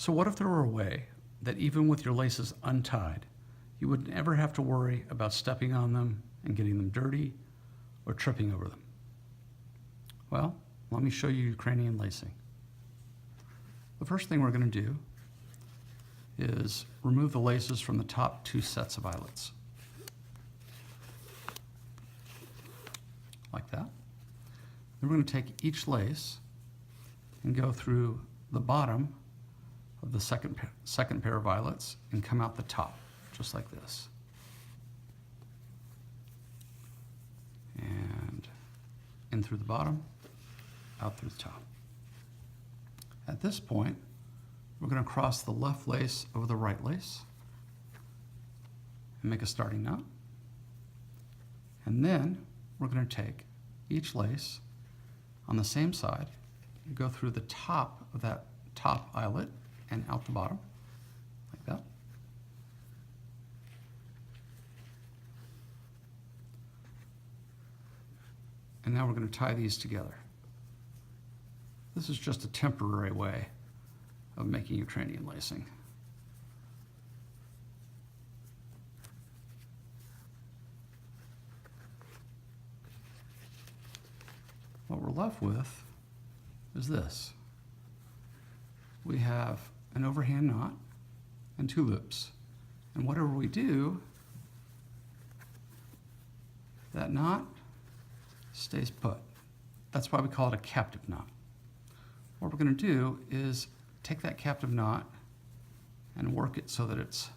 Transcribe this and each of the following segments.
So what if there were a way that even with your laces untied, you would never have to worry about stepping on them and getting them dirty or tripping over them? Well, let me show you Ukrainian lacing. The first thing we're going to do is remove the laces from the top two sets of eyelets. Like that. Then we're going to take each lace and go through the bottom of the second pair of eyelets and come out the top, just like this. And in through the bottom, out through the top. At this point, we're going to cross the left lace over the right lace and make a starting knot. And then we're going to take each lace on the same side and go through the top of that top eyelet and out the bottom, like that. And now we're going to tie these together. This is just a temporary way of making Ukrainian lacing. What we're left with is this. We have an overhand knot and two loops. And whatever we do, that knot stays put. That's why we call it a captive knot. What we're going to do is take that captive knot and work it so that it's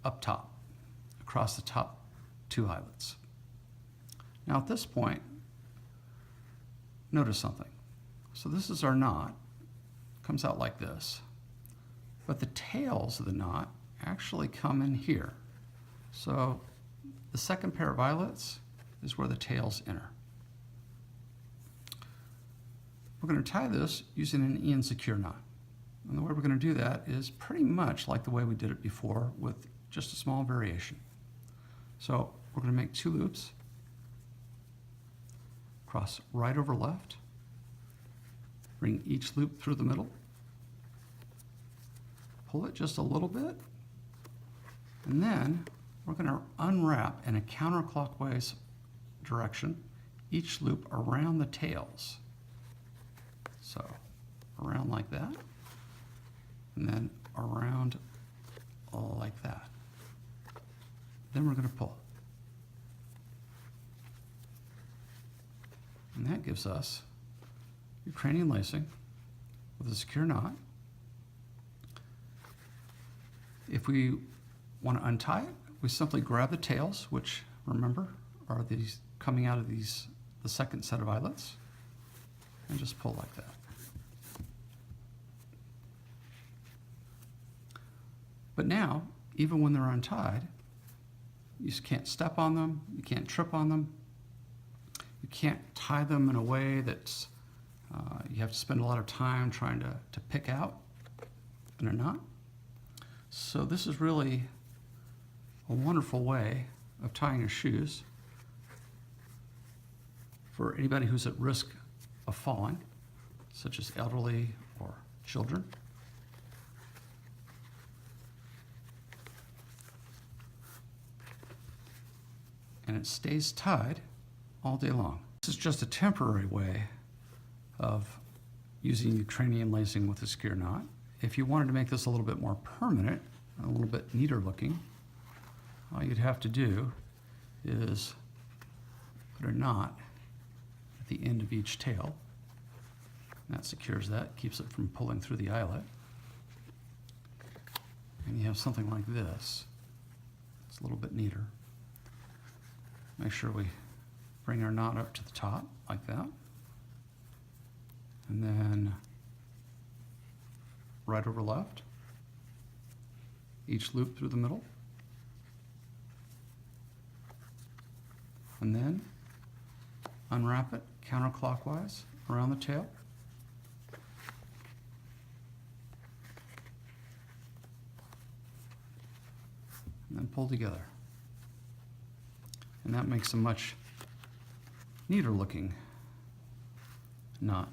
up top, across the top two eyelets. Now at this point, notice something. So this is our knot, comes out like this, but the tails of the knot actually come in here. So the second pair of eyelets is where the tails enter. We're going to tie this using an Ian secure knot. And the way we're going to do that is pretty much like the way we did it before with just a small variation. So we're going to make two loops, cross right over left, bring each loop through the middle, pull it just a little bit, and then we're going to unwrap in a counterclockwise direction each loop around the tails. So around like that, and then around like that. Then we're going to pull. And that gives us Ukrainian lacing with a secure knot. If we want to untie it, we simply grab the tails, which, remember, are these coming out of the second set of eyelets, and just pull like that. But now, even when they're untied, you just can't step on them, you can't trip on them, you can't tie them in a way that's you have to spend a lot of time trying to pick out in a knot. So this is really a wonderful way of tying your shoes for anybody who's at risk of falling, such as elderly or children. And it stays tied all day long. This is just a temporary way of using Ukrainian lacing with a secure knot. If you wanted to make this a little bit more permanent, a little bit neater looking, all you'd have to do is put a knot at the end of each tail. And that secures that, keeps it from pulling through the eyelet. And you have something like this. It's a little bit neater. Make sure we bring our knot up to the top, like that. And then right over left, each loop through the middle. And then unwrap it counterclockwise around the tail. And then pull together. And that makes a much neater looking knot.